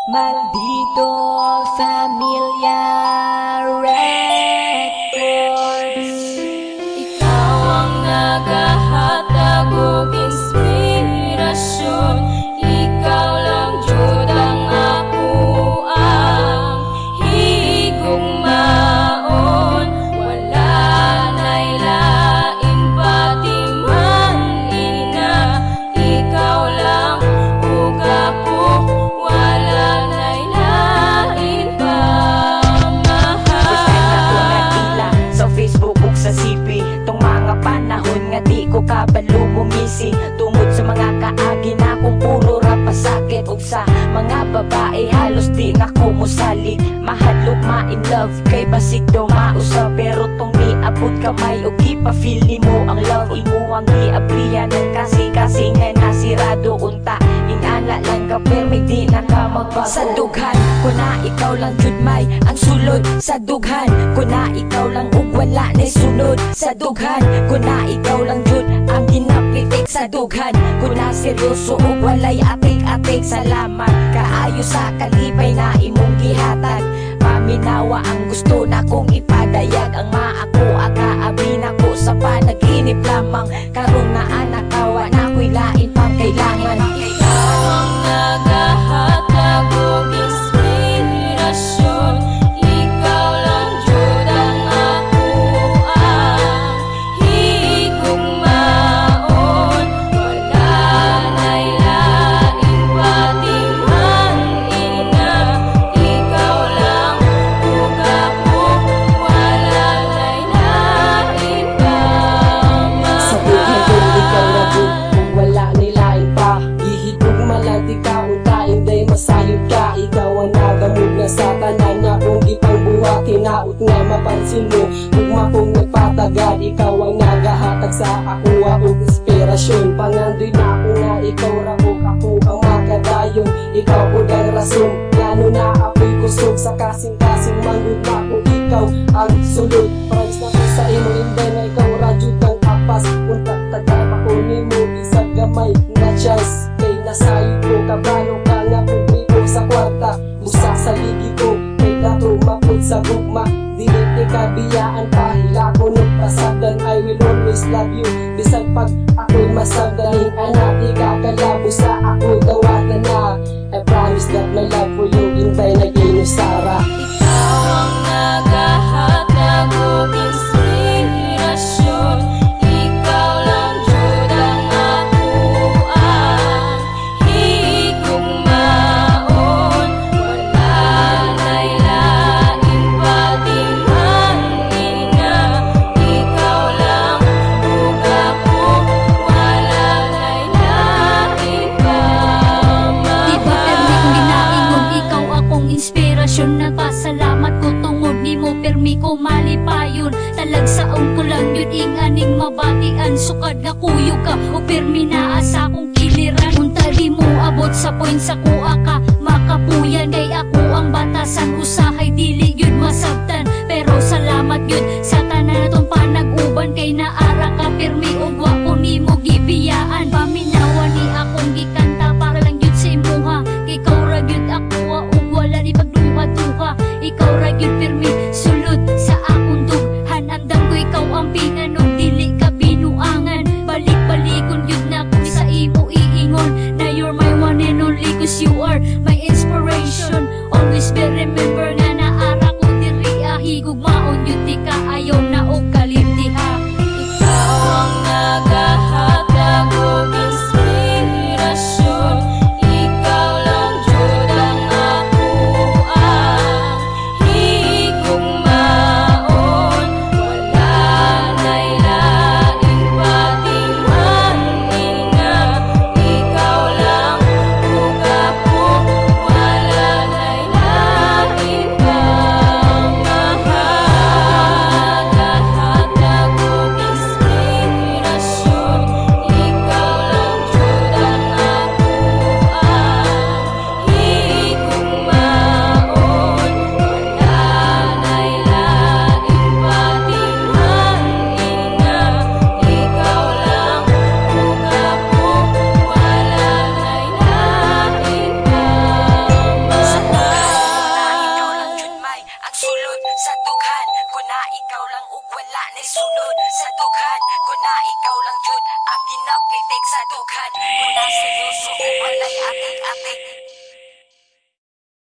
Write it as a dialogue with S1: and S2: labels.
S1: Maldito Familia Records. Ikaw ang nagahatag og inspirasyon. Ikaw lang jud ang ako ang higugmaon. Wala na'y lain pati man ina. Ikaw lang ug ako. Wala na'y lain pa mahal.
S2: Sa Facebook ug sa CP tong mga panahon nga di ko kabalo mumisi. Tungod sa mga kaagi na kung puro ra pasakit. Ug sa mga babae halos di na ko musali. Mahadlok ma-in love kay basig daw mausa. Pero tong niabot kamay ug ipa-feel nimo ang love. Imo ang giabrihan kasi nga nasirado unta. Ingana lang ka permi di na ka magbago. Sa dughan ko na ikaw lang jud may ang sulod. Sa dughan ko na ikaw lang ug wala na sunod. Sa dughan ko na ikaw lang jud ang ginapitik. Sa dughan ko na seryoso ug walay atik-atik. Salamat kaayo sa kalipay na imong gihatag. Paminawa ang gusto na kong ipadayag. Ang maako akaabi na ko sa panaginip lamang. Karong naanakawa na ko'y lain pang kailangan.
S1: Ikaw ang nagahatag og inspirasyon. Ikaw lang jud ang ako ang higugmaon. Wala na'y lain pati man ina. Ikaw lang ug ako. Wala na'y lain pa
S3: Sa buhay ko ikaw na jud kung wala nilain pa. Gihigugma lang di ka unta inday masayod ka. Ikaw ang nagamug na sa tanan na kung ipangbuhat. Hinaot nga mapansin mo ugma kong nagpatagad. Ikaw ang nagahatag sa ako og inspirasyon. Pangandoy na ako nga ikaw ra ug ako ang makadayon. Ikaw pod ang rason ngano na ako'y kusog sa kasing-kasing manggod na kung ikaw ang sulod. Price na ko sa imo inday na ikaw ra jud ang apas. Unta tagay ako nimo bisag gamay na chance. Kay nasayod ko kabalo ka nga publiko sa kwarta. Usa sa ligi ko kay dato mapud sa gugma. Dili ti kabiyaan pahila ko nagpasagdan. I will always love you bisag pag ako'y masagdan. Anak di kakalabo sa ako dawatan na. I promise that my love for you intay nag-inusara.
S1: Ikaw ang nagahatag og inspirasyon. Ikaw lang jud ang ako ang higugmaon. Wala na'y lain pati man ina. Ikaw lang ug ako. Wala na'y lain pa
S4: Di ba permi kong ginaingog ikaw akong inspirasyon. Nagpasalamat ko tungod nimo permi ko malipayon. Talagsaon ko lang yun inganing mabatian. Sukad nga kuyo ka o permi naa sa akong kiliran. Unta di mo abot sa point sa kuha ka makapuyan. Kay ako ang batasan usahay dili yun masabtan. Pero salamat yun sa tanan na tong panag-uban. Kay naara ka permi o wa ko nimo gibiyaan. Paminawa ni akong gikanta para lang yun sa imuha. Ikaw ra gyud ako ug wala ni pagduha-duha. Ikaw ra gyud permi sulod sa akong dughan. Andam ko ikaw ang pinganog dili ka binuangan. Balik-balikon yun na ko sa imo iingon. Na you're my one and only cause you are my inspiration. Always be remember nga naara ko diri
S2: sa dughan. Kung na ikaw lang ug wala na sunod sa dughan. Kung na ikaw lang jud ang ginapitik sa dughan. Kung na seryoso ug walay atik-atik